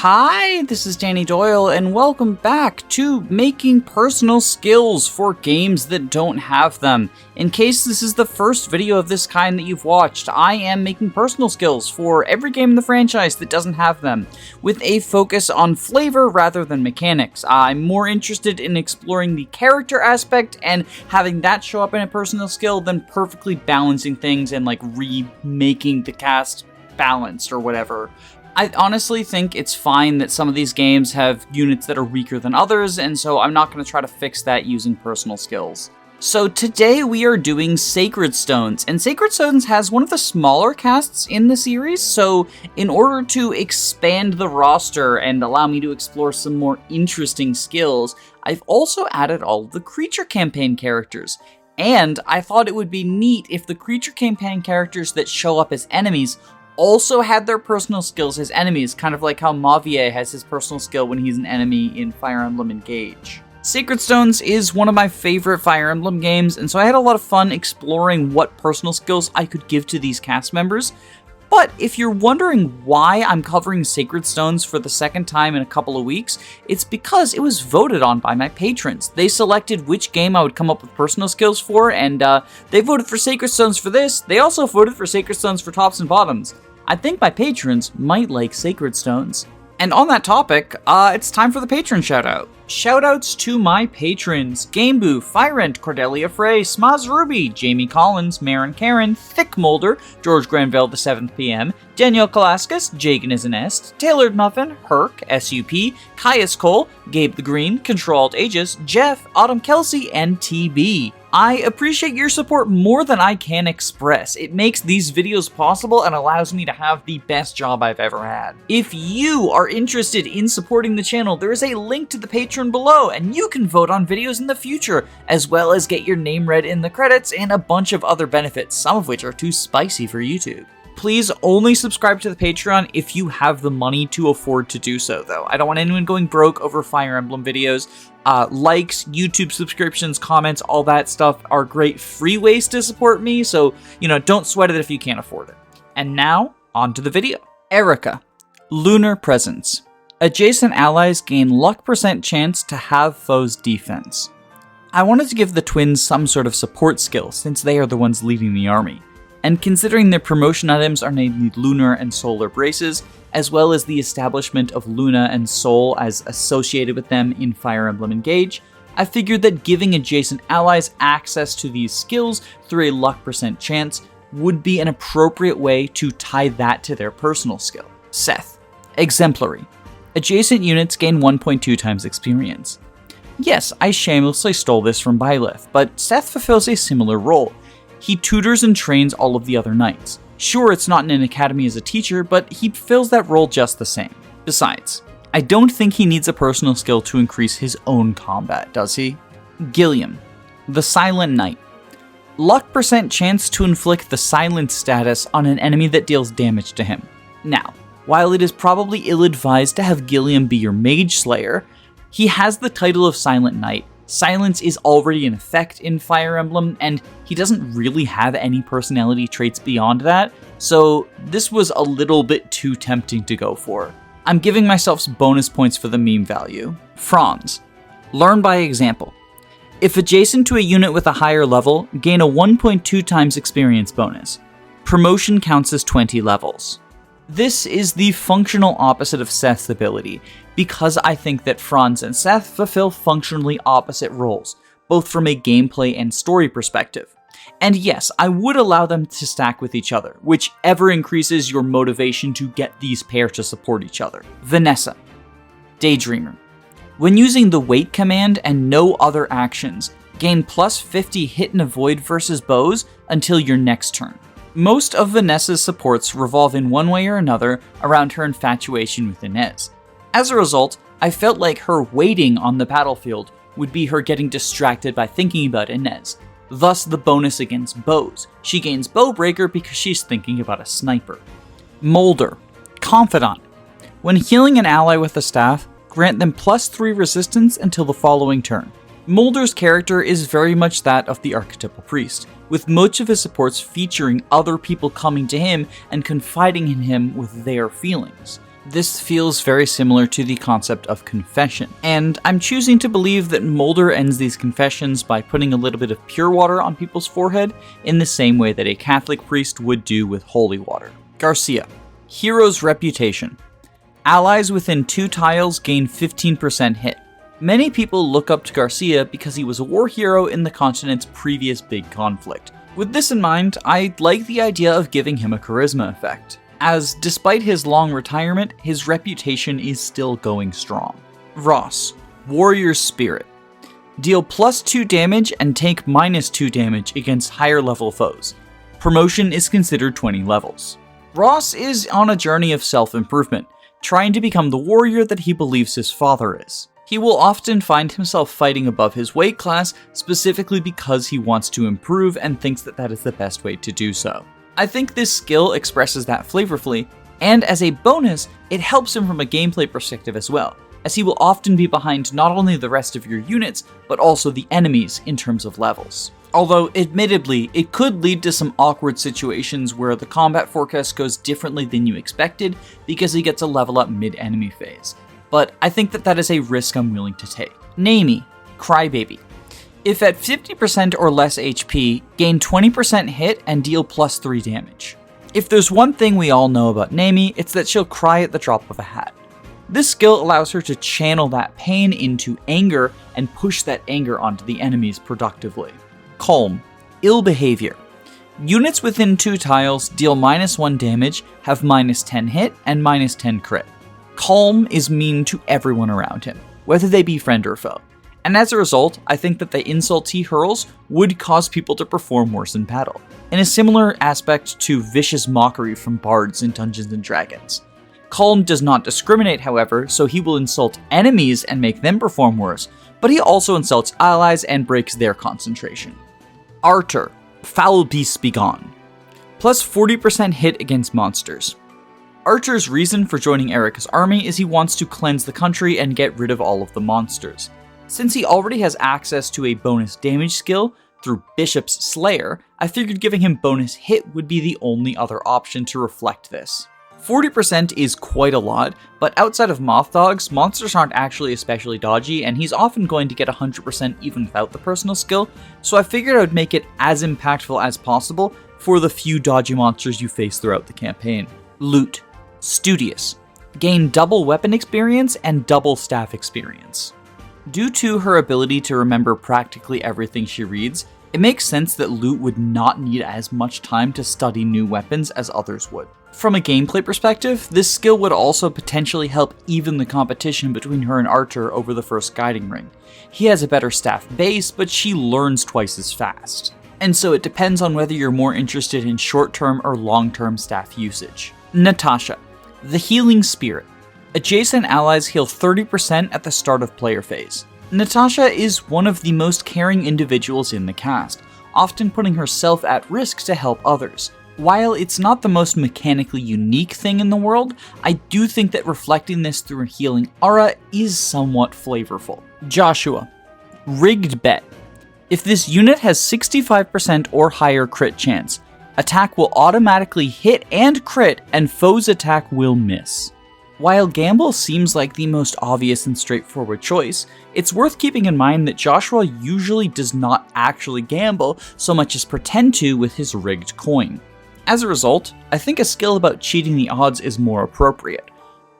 Hi, this is Danny Doyle, and welcome back to Making Personal Skills for games that don't have them. In case this is the first video of this kind that you've watched, I am making personal skills for every game in the franchise that doesn't have them, with a focus on flavor rather than mechanics. I'm more interested in exploring the character aspect and having that show up in a personal skill than perfectly balancing things and remaking the cast balanced or whatever. I honestly think it's fine that some of these games have units that are weaker than others, and so I'm not going to try to fix that using personal skills. So today we are doing Sacred Stones, and Sacred Stones has one of the smaller casts in the series, so in order to expand the roster and allow me to explore some more interesting skills, I've also added all of the creature campaign characters. And I thought it would be neat if the creature campaign characters that show up as enemies also had their personal skills as enemies, kind of like how Mavier has his personal skill when he's an enemy in Fire Emblem Engage. Sacred Stones is one of my favorite Fire Emblem games, and so I had a lot of fun exploring what personal skills I could give to these cast members. But if you're wondering why I'm covering Sacred Stones for the second time in a couple of weeks, it's because it was voted on by my patrons. They selected which game I would come up with personal skills for, and they voted for Sacred Stones for this. They also voted for Sacred Stones for tops and bottoms. I think my patrons might like Sacred Stones. And on that topic, it's time for the patron shoutout. Shoutouts to my patrons: Gameboo, Firent, Cordelia Frey, Smaz Ruby, Jamie Collins, Marin Karen, Thick Moulder, George Granville the 7th PM, Daniel Kalaskas, Jagan is an Est, Tailored Muffin, Herc, SUP, Caius Cole, Gabe the Green, Controlled Aegis, Jeff, Autumn Kelsey, and TB. I appreciate your support more than I can express. It makes these videos possible and allows me to have the best job I've ever had. If you are interested in supporting the channel, there is a link to the Patreon below, and you can vote on videos in the future, as well as get your name read in the credits and a bunch of other benefits, some of which are too spicy for YouTube. Please only subscribe to the Patreon if you have the money to afford to do so, though. I don't want anyone going broke over Fire Emblem videos. Likes, YouTube subscriptions, comments, all that stuff are great free ways to support me, so, don't sweat it if you can't afford it. And now, on to the video. Erica. Lunar Presence. Adjacent allies gain luck % chance to have foes' defense. I wanted to give the twins some sort of support skill, since they are the ones leading the army. And considering their promotion items are named Lunar and Solar Braces, as well as the establishment of Luna and Sol as associated with them in Fire Emblem Engage, I figured that giving adjacent allies access to these skills through a luck % chance would be an appropriate way to tie that to their personal skill. Seth. Exemplary. Adjacent units gain 1.2 times experience. Yes, I shamelessly stole this from Byleth, but Seth fulfills a similar role. He tutors and trains all of the other knights. Sure, it's not in an academy as a teacher, but he fills that role just the same. Besides, I don't think he needs a personal skill to increase his own combat, does he? Gilliam. The Silent Knight. Luck % chance to inflict the silent status on an enemy that deals damage to him. Now, while it is probably ill-advised to have Gilliam be your Mage Slayer, he has the title of Silent Knight. Silence is already in effect in Fire Emblem, and he doesn't really have any personality traits beyond that, so this was a little bit too tempting to go for. I'm giving myself some bonus points for the meme value. Frons. Learn by example. If adjacent to a unit with a higher level, gain a 1.2 times experience bonus. Promotion counts as 20 levels. This is the functional opposite of Seth's ability, because I think that Franz and Seth fulfill functionally opposite roles, both from a gameplay and story perspective. And yes, I would allow them to stack with each other, whichever increases your motivation to get these pairs to support each other. Vanessa. Daydreamer. When using the wait command and no other actions, gain plus 50 hit and avoid versus bows until your next turn. Most of Vanessa's supports revolve in one way or another around her infatuation with Inez. As a result, I felt like her waiting on the battlefield would be her getting distracted by thinking about Inez, thus the bonus against bows. She gains Bowbreaker because she's thinking about a sniper. Moulder. Confidant. When healing an ally with a staff, grant them plus 3 resistance until the following turn. Moulder's character is very much that of the archetypal priest, with much of his supports featuring other people coming to him and confiding in him with their feelings. This feels very similar to the concept of confession, and I'm choosing to believe that Moulder ends these confessions by putting a little bit of pure water on people's forehead in the same way that a Catholic priest would do with holy water. Garcia. Hero's reputation. Allies within 2 tiles gain 15% hit. Many people look up to Garcia because he was a war hero in the continent's previous big conflict. With this in mind, I like the idea of giving him a charisma effect, as despite his long retirement, his reputation is still going strong. Ross. Warrior's Spirit. Deal +2 damage and take -2 damage against higher level foes. Promotion is considered 20 levels. Ross is on a journey of self-improvement, trying to become the warrior that he believes his father is. He will often find himself fighting above his weight class specifically because he wants to improve and thinks that that is the best way to do so. I think this skill expresses that flavorfully, and as a bonus, it helps him from a gameplay perspective as well, as he will often be behind not only the rest of your units, but also the enemies in terms of levels. Although, admittedly, it could lead to some awkward situations where the combat forecast goes differently than you expected because he gets a level up mid-enemy phase. But I think that that is a risk I'm willing to take. Nami. Crybaby. If at 50% or less HP, gain 20% hit and deal +3 damage. If there's one thing we all know about Nami, it's that she'll cry at the drop of a hat. This skill allows her to channel that pain into anger and push that anger onto the enemies productively. Calm. Ill Behavior. Units within 2 tiles deal -1 damage, have -10 hit, and -10 crit. Calm is mean to everyone around him, whether they be friend or foe. And as a result, I think that the insults he hurls would cause people to perform worse in battle, in a similar aspect to vicious mockery from bards in Dungeons & Dragons. Calm does not discriminate, however, so he will insult enemies and make them perform worse, but he also insults allies and breaks their concentration. Arter. Foul Beasts Begone. Plus 40% hit against monsters. Archer's reason for joining Erica's army is he wants to cleanse the country and get rid of all of the monsters. Since he already has access to a bonus damage skill through Bishop's Slayer, I figured giving him bonus hit would be the only other option to reflect this. 40% is quite a lot, but outside of Moth Dogs, monsters aren't actually especially dodgy, and he's often going to get 100% even without the personal skill, so I figured I would make it as impactful as possible for the few dodgy monsters you face throughout the campaign. Loot. Studious. Gain double weapon experience and double staff experience. Due to her ability to remember practically everything she reads, it makes sense that Loot would not need as much time to study new weapons as others would. From a gameplay perspective, this skill would also potentially help even the competition between her and Archer over the first guiding ring. He has a better staff base, but she learns twice as fast. And so it depends on whether you're more interested in short-term or long-term staff usage. Natasha. The Healing Spirit. Adjacent allies heal 30% at the start of player phase. Natasha is one of the most caring individuals in the cast, often putting herself at risk to help others. While it's not the most mechanically unique thing in the world, I do think that reflecting this through a healing aura is somewhat flavorful. Joshua. Rigged Bet. If this unit has 65% or higher crit chance, attack will automatically hit and crit, and foe's attack will miss. While Gamble seems like the most obvious and straightforward choice, it's worth keeping in mind that Joshua usually does not actually gamble so much as pretend to with his rigged coin. As a result, I think a skill about cheating the odds is more appropriate.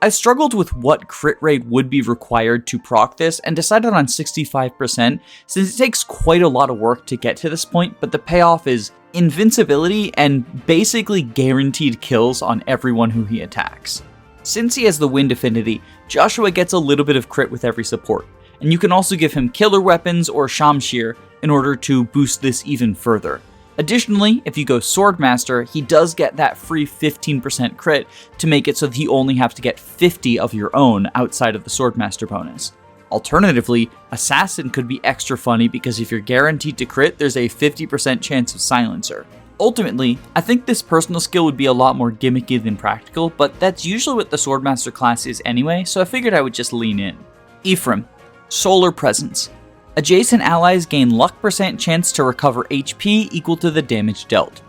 I struggled with what crit rate would be required to proc this and decided on 65% since it takes quite a lot of work to get to this point, but the payoff is invincibility and basically guaranteed kills on everyone who he attacks. Since he has the wind affinity, Joshua gets a little bit of crit with every support, and you can also give him killer weapons or Shamshir in order to boost this even further. Additionally, if you go Swordmaster, he does get that free 15% crit to make it so that you only have to get 50 of your own outside of the Swordmaster bonus. Alternatively, Assassin could be extra funny because if you're guaranteed to crit, there's a 50% chance of Silencer. Ultimately, I think this personal skill would be a lot more gimmicky than practical, but that's usually what the Swordmaster class is anyway, so I figured I would just lean in. Ephraim. Solar Presence. Adjacent allies gain luck % chance to recover HP equal to the damage dealt.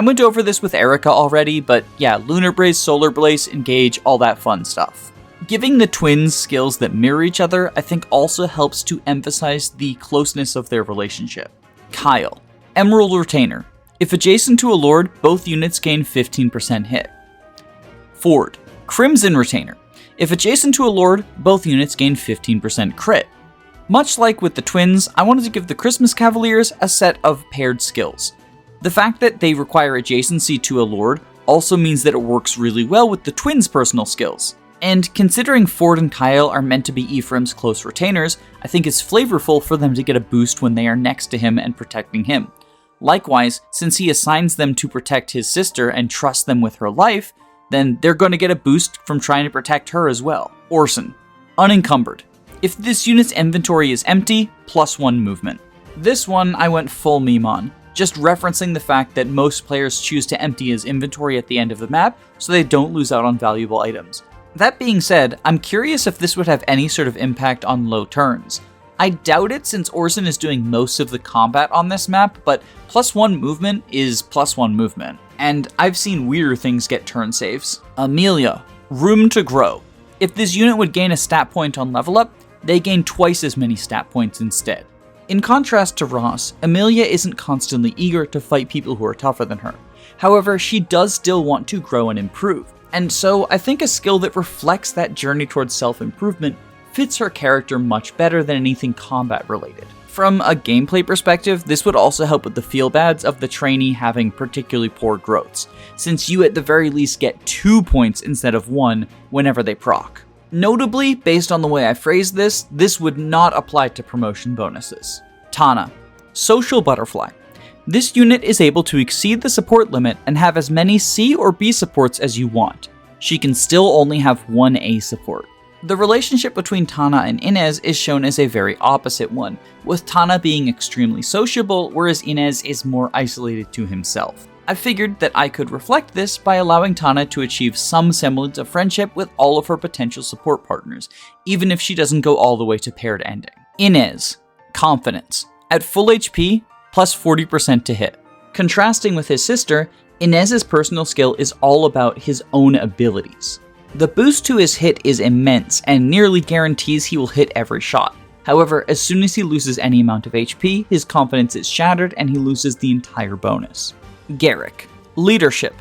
I went over this with Erica already, but yeah, Lunar Blaze, Solar Blaze, Engage, all that fun stuff. Giving the twins skills that mirror each other, I think also helps to emphasize the closeness of their relationship. Kyle, Emerald Retainer. If adjacent to a Lord, both units gain 15% hit. Ford, Crimson Retainer. If adjacent to a Lord, both units gain 15% crit. Much like with the twins, I wanted to give the Christmas Cavaliers a set of paired skills. The fact that they require adjacency to a Lord also means that it works really well with the twins' personal skills. And considering Ford and Kyle are meant to be Ephraim's close retainers, I think it's flavorful for them to get a boost when they are next to him and protecting him. Likewise, since he assigns them to protect his sister and trust them with her life, then they're going to get a boost from trying to protect her as well. Orson, Unencumbered. If this unit's inventory is empty, +1 movement. This one I went full meme on, just referencing the fact that most players choose to empty his inventory at the end of the map so they don't lose out on valuable items. That being said, I'm curious if this would have any sort of impact on low turns. I doubt it since Orson is doing most of the combat on this map, but +1 movement is +1 movement. And I've seen weirder things get turn saves. Amelia, Room to Grow. If this unit would gain a stat point on level up, they gain twice as many stat points instead. In contrast to Ross, Amelia isn't constantly eager to fight people who are tougher than her. However, she does still want to grow and improve. And so I think a skill that reflects that journey towards self-improvement fits her character much better than anything combat related. From a gameplay perspective, this would also help with the feel-bads of the trainee having particularly poor growths, since you at the very least get 2 points instead of 1 whenever they proc. Notably, based on the way I phrased this would not apply to promotion bonuses. Tana, Social Butterfly. This unit is able to exceed the support limit and have as many C or B supports as you want. She can still only have 1 A support. The relationship between Tana and Inez is shown as a very opposite one, with Tana being extremely sociable, whereas Inez is more isolated to himself. I figured that I could reflect this by allowing Tana to achieve some semblance of friendship with all of her potential support partners, even if she doesn't go all the way to paired ending. Inez, Confidence. At full HP, +40% to hit. Contrasting with his sister, Inez's personal skill is all about his own abilities. The boost to his hit is immense and nearly guarantees he will hit every shot. However, as soon as he loses any amount of HP, his confidence is shattered and he loses the entire bonus. Garrick, Leadership.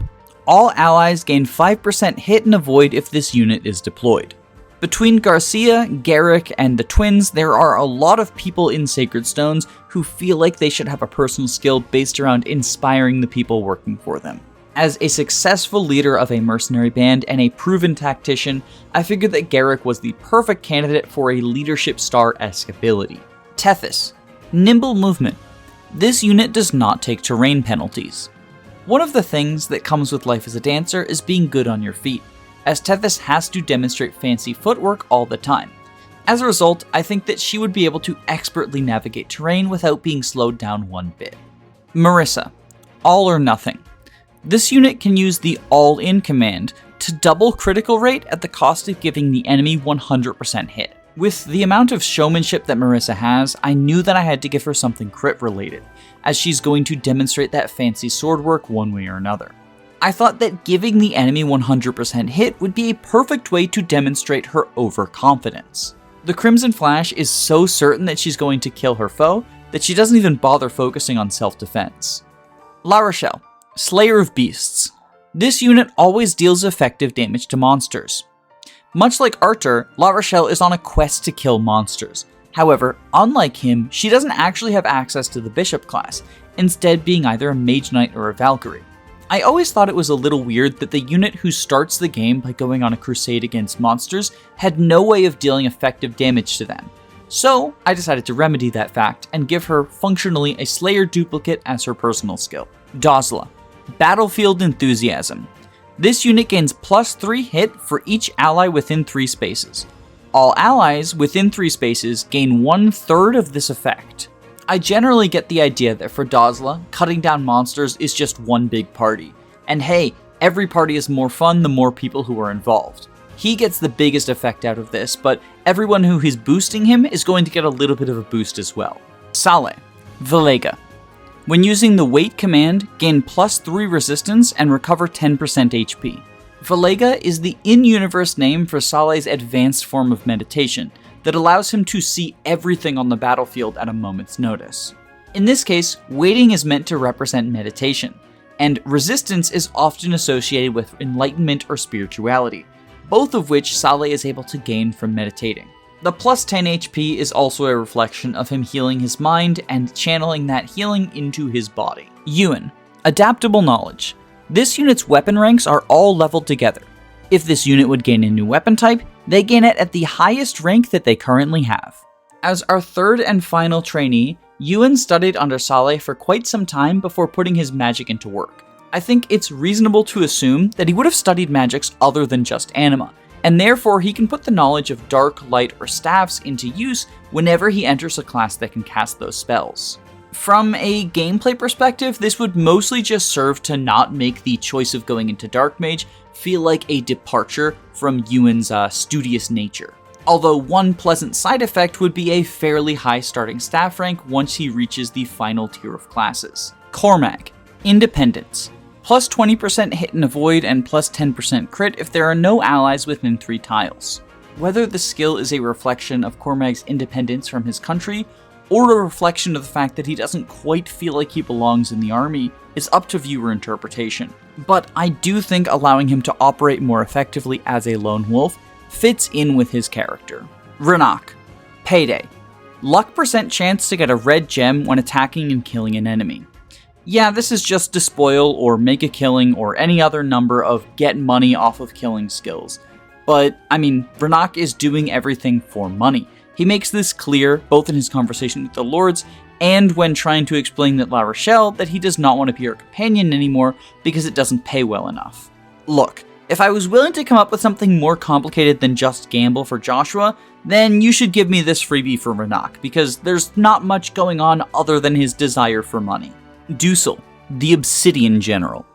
All allies gain 5% hit and avoid if this unit is deployed. Between Garcia, Garrick, and the twins, there are a lot of people in Sacred Stones who feel like they should have a personal skill based around inspiring the people working for them. As a successful leader of a mercenary band and a proven tactician, I figured that Garrick was the perfect candidate for a leadership star-esque ability. Tethys, Nimble Movement. This unit does not take terrain penalties. One of the things that comes with life as a dancer is being good on your feet, as Tethys has to demonstrate fancy footwork all the time. As a result, I think that she would be able to expertly navigate terrain without being slowed down one bit. Marissa, All or Nothing. This unit can use the All-In command to double critical rate at the cost of giving the enemy 100% hit. With the amount of showmanship that Marissa has, I knew that I had to give her something crit related, as she's going to demonstrate that fancy sword work one way or another. I thought that giving the enemy 100% hit would be a perfect way to demonstrate her overconfidence. The Crimson Flash is so certain that she's going to kill her foe that she doesn't even bother focusing on self-defense. La Rochelle, Slayer of Beasts. This unit always deals effective damage to monsters. Much like Archer, La Rochelle is on a quest to kill monsters. However, unlike him, she doesn't actually have access to the Bishop class, instead being either a Mage Knight or a Valkyrie. I always thought it was a little weird that the unit who starts the game by going on a crusade against monsters had no way of dealing effective damage to them. So I decided to remedy that fact and give her functionally a Slayer duplicate as her personal skill. Dusel, Battlefield Enthusiasm. This unit gains +3 hit for each ally within 3 spaces. All allies within 3 spaces gain 1/3 of this effect. I generally get the idea that for Dusel, cutting down monsters is just one big party. And hey, every party is more fun the more people who are involved. He gets the biggest effect out of this, but everyone who is boosting him is going to get a little bit of a boost as well. Saleh, Valega. When using the wait command, gain +3 resistance and recover 10% HP. Valega is the in-universe name for Saleh's advanced form of meditation that allows him to see everything on the battlefield at a moment's notice. In this case, waiting is meant to represent meditation, and resistance is often associated with enlightenment or spirituality, both of which Saleh is able to gain from meditating. The +10 HP is also a reflection of him healing his mind and channeling that healing into his body. Yuan, adaptable knowledge. This unit's weapon ranks are all leveled together. If this unit would gain a new weapon type, they gain it at the highest rank that they currently have. As our third and final trainee, Yuan studied under Saleh for quite some time before putting his magic into work. I think it's reasonable to assume that he would have studied magics other than just anima, and therefore he can put the knowledge of dark, light, or staffs into use whenever he enters a class that can cast those spells. From a gameplay perspective, this would mostly just serve to not make the choice of going into Dark Mage feel like a departure from Yuan's studious nature. Although one pleasant side effect would be a fairly high starting staff rank once he reaches the final tier of classes. Cormag, Independence. +20% hit and avoid and +10% crit if there are no allies within 3 tiles. Whether the skill is a reflection of Cormag's independence from his country, or a reflection of the fact that he doesn't quite feel like he belongs in the army, is up to viewer interpretation. But I do think allowing him to operate more effectively as a lone wolf fits in with his character. Renak, Payday. Luck % chance to get a red gem when attacking and killing an enemy. Yeah, this is just despoil or make a killing or any other number of get money off of killing skills. But, I mean, Renak is doing everything for money. He makes this clear both in his conversation with the Lords and when trying to explain that La Rochelle that he does not want to be her companion anymore because it doesn't pay well enough. Look, if I was willing to come up with something more complicated than just gamble for Joshua, then you should give me this freebie for Renak, because there's not much going on other than his desire for money. Dusel, the Obsidian General.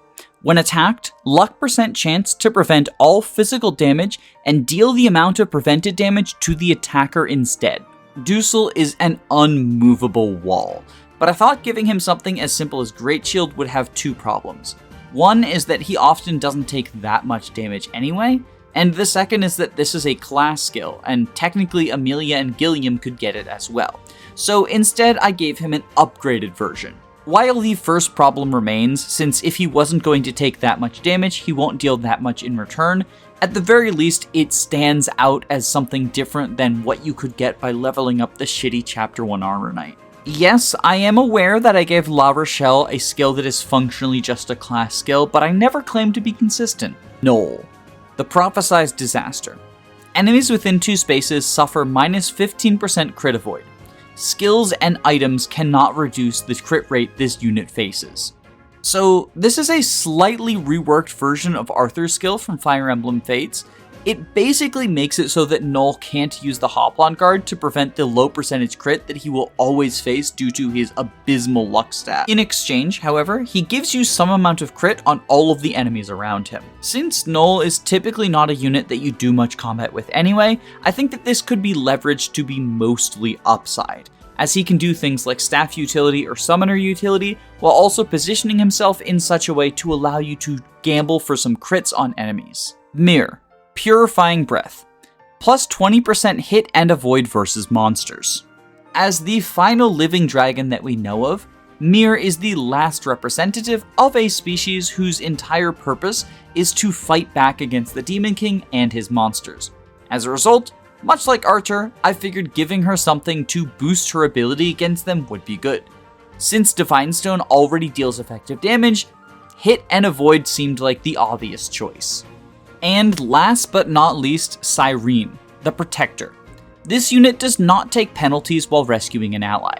When attacked, luck % chance to prevent all physical damage and deal the amount of prevented damage to the attacker instead. Dusel is an unmovable wall, but I thought giving him something as simple as Great Shield would have 2 problems. One is that he often doesn't take that much damage anyway, and the second is that this is a class skill, and technically Amelia and Gilliam could get it as well. So instead I gave him an upgraded version. While the first problem remains, since if he wasn't going to take that much damage, he won't deal that much in return, at the very least it stands out as something different than what you could get by leveling up the shitty Chapter 1 Armor Knight. Yes, I am aware that I gave La Rochelle a skill that is functionally just a class skill, but I never claimed to be consistent. Null, the Prophesized Disaster. Enemies within 2 spaces suffer -15% crit avoid. Skills and items cannot reduce the crit rate this unit faces. So this is a slightly reworked version of Arthur's skill from Fire Emblem Fates. It basically makes it so that Null can't use the Hoplon guard to prevent the low percentage crit that he will always face due to his abysmal luck stat. In exchange, however, he gives you some amount of crit on all of the enemies around him. Since Null is typically not a unit that you do much combat with anyway, I think that this could be leveraged to be mostly upside, as he can do things like staff utility or summoner utility, while also positioning himself in such a way to allow you to gamble for some crits on enemies. Mir, Purifying Breath. +20% hit and avoid versus monsters. As the final living dragon that we know of, Mir is the last representative of a species whose entire purpose is to fight back against the Demon King and his monsters. As a result, much like Archer, I figured giving her something to boost her ability against them would be good. Since Divine Stone already deals effective damage, hit and avoid seemed like the obvious choice. And last but not least, Sirene, the Protector. This unit does not take penalties while rescuing an ally.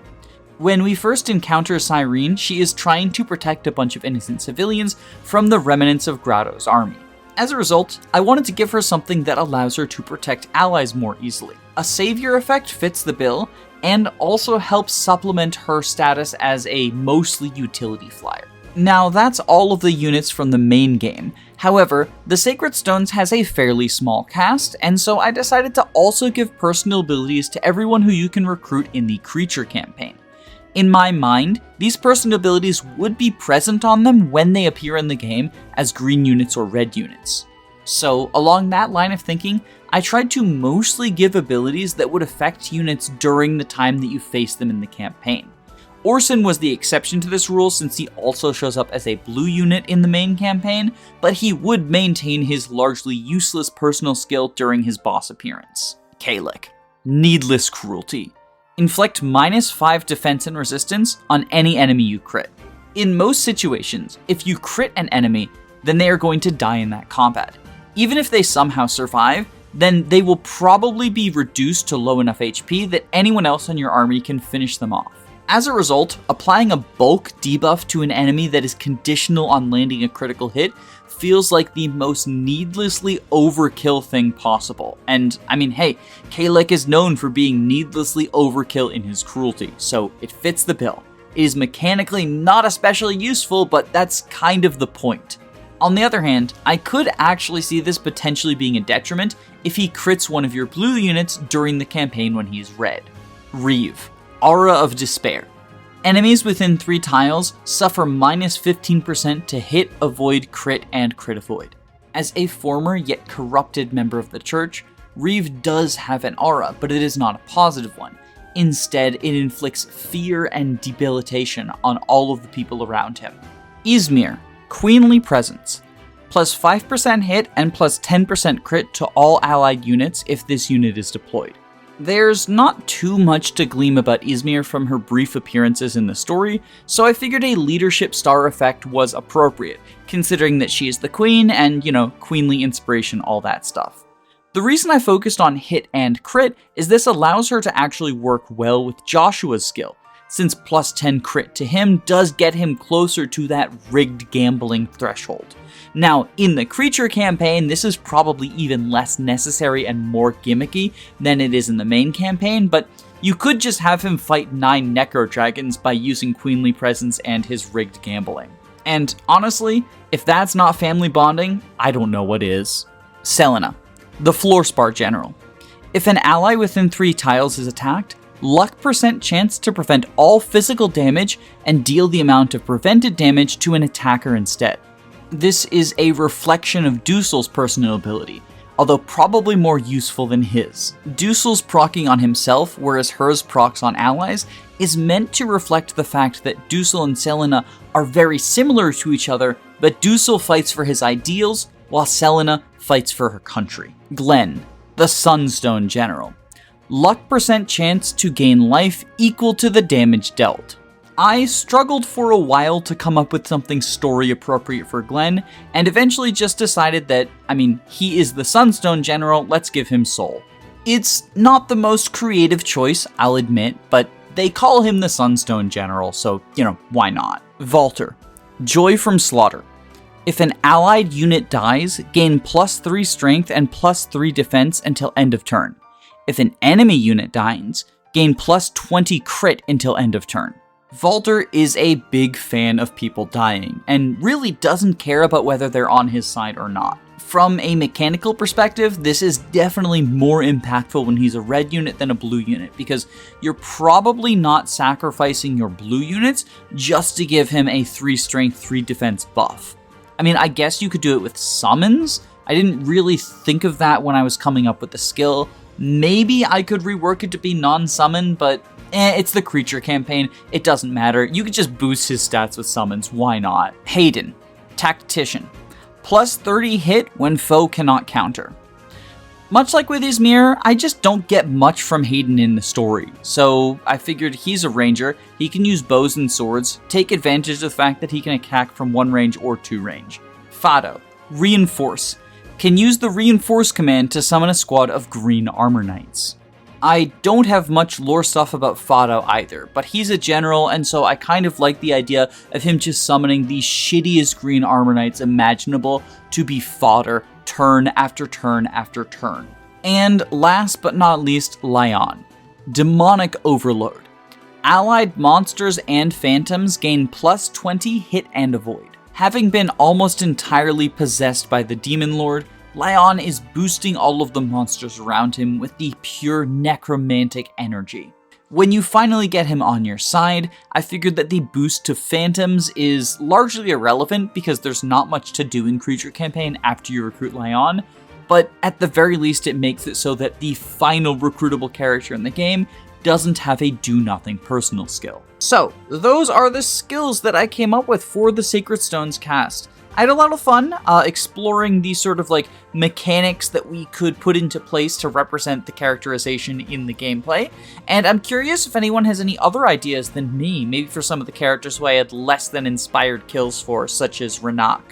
When we first encounter Sirene, she is trying to protect a bunch of innocent civilians from the remnants of Grotto's army. As a result, I wanted to give her something that allows her to protect allies more easily. A savior effect fits the bill, and also helps supplement her status as a mostly utility flyer. Now that's all of the units from the main game. However, the Sacred Stones has a fairly small cast, and so I decided to also give personal abilities to everyone who you can recruit in the Creature campaign. In my mind, these personal abilities would be present on them when they appear in the game as green units or red units. So, along that line of thinking, I tried to mostly give abilities that would affect units during the time that you face them in the campaign. Orson was the exception to this rule since he also shows up as a blue unit in the main campaign, but he would maintain his largely useless personal skill during his boss appearance. Kalik. Needless Cruelty. Inflict -5 defense and resistance on any enemy you crit. In most situations, if you crit an enemy, then they are going to die in that combat. Even if they somehow survive, then they will probably be reduced to low enough HP that anyone else in your army can finish them off. As a result, applying a bulk debuff to an enemy that is conditional on landing a critical hit feels like the most needlessly overkill thing possible. And I mean, hey, Kalik is known for being needlessly overkill in his cruelty, so it fits the bill. It is mechanically not especially useful, but that's kind of the point. On the other hand, I could actually see this potentially being a detriment if he crits one of your blue units during the campaign when he is red. Reev. Aura of Despair. Enemies within 3 tiles suffer -15% to hit, avoid, crit, and crit avoid. As a former yet corrupted member of the church, Reev does have an aura, but it is not a positive one. Instead, it inflicts fear and debilitation on all of the people around him. Ismir. Queenly Presence. +5% hit and +10% crit to all allied units if this unit is deployed. There's not too much to glean about Ismir from her brief appearances in the story, so I figured a leadership star effect was appropriate, considering that she is the queen and, queenly inspiration, all that stuff. The reason I focused on hit and crit is this allows her to actually work well with Joshua's skill, since +10 crit to him does get him closer to that rigged gambling threshold. Now, in the creature campaign, this is probably even less necessary and more gimmicky than it is in the main campaign, but you could just have him fight 9 Necro Dragons by using Queenly Presence and his rigged gambling. And honestly, if that's not family bonding, I don't know what is. Selena, the Floorspar General. If an ally within 3 tiles is attacked, luck % chance to prevent all physical damage and deal the amount of prevented damage to an attacker instead. This is a reflection of Dusel's personal ability, although probably more useful than his. Dusel's proccing on himself, whereas hers procs on allies, is meant to reflect the fact that Dusel and Selena are very similar to each other, but Dusel fights for his ideals, while Selena fights for her country. Glenn, the Sunstone General. Luck % chance to gain life equal to the damage dealt. I struggled for a while to come up with something story appropriate for Glenn, and eventually just decided that, he is the Sunstone General, let's give him soul. It's not the most creative choice, I'll admit, but they call him the Sunstone General, so, why not? Vter, Joy from Slaughter. If an allied unit dies, gain +3 strength and +3 defense until end of turn. If an enemy unit dies, gain +20 crit until end of turn. Vter is a big fan of people dying, and really doesn't care about whether they're on his side or not. From a mechanical perspective, this is definitely more impactful when he's a red unit than a blue unit, because you're probably not sacrificing your blue units just to give him a 3 strength, 3 defense buff. I guess you could do it with summons. I didn't really think of that when I was coming up with the skill. Maybe I could rework it to be non-summon, but it's the creature campaign, it doesn't matter. You could just boost his stats with summons, why not? Hayden, Tactician. +30 hit when foe cannot counter. Much like with Ismir, I just don't get much from Hayden in the story, so I figured he's a ranger, he can use bows and swords, take advantage of the fact that he can attack from 1 range or 2 range. Fado, Reinforce. Can use the Reinforce command to summon a squad of green armor knights. I don't have much lore stuff about Fado either, but he's a general, and so I kind of like the idea of him just summoning the shittiest green armor knights imaginable to be fodder turn after turn after turn. And last but not least, Lyon, Demonic Overload. Allied monsters and phantoms gain +20 hit and avoid. Having been almost entirely possessed by the Demon Lord, Lyon is boosting all of the monsters around him with the pure necromantic energy. When you finally get him on your side, I figured that the boost to phantoms is largely irrelevant because there's not much to do in Creature Campaign after you recruit Lyon, but at the very least it makes it so that the final recruitable character in the game doesn't have a do-nothing personal skill. So, those are the skills that I came up with for the Sacred Stones cast. I had a lot of fun exploring these sort of like mechanics that we could put into place to represent the characterization in the gameplay, and I'm curious if anyone has any other ideas than me, maybe for some of the characters who I had less than inspired kills for, such as Renak.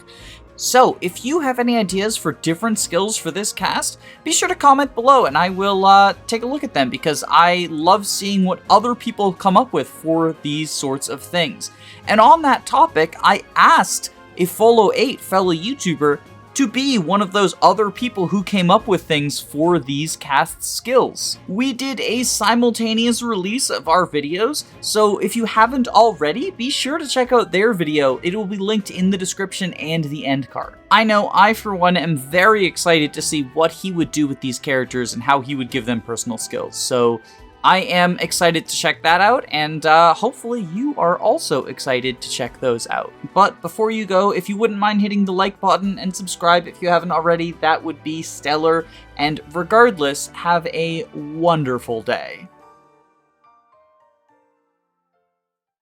So, if you have any ideas for different skills for this cast, be sure to comment below and I will take a look at them because I love seeing what other people come up with for these sorts of things. And on that topic, I asked a Follow8 fellow YouTuber to be one of those other people who came up with things for these cast skills. We did a simultaneous release of our videos, so if you haven't already, be sure to check out their video. It will be linked in the description and the end card. I know I, for one, am very excited to see what he would do with these characters and how he would give them personal skills, so I am excited to check that out, and hopefully you are also excited to check those out. But before you go, if you wouldn't mind hitting the like button and subscribe if you haven't already, that would be stellar, and regardless, have a wonderful day.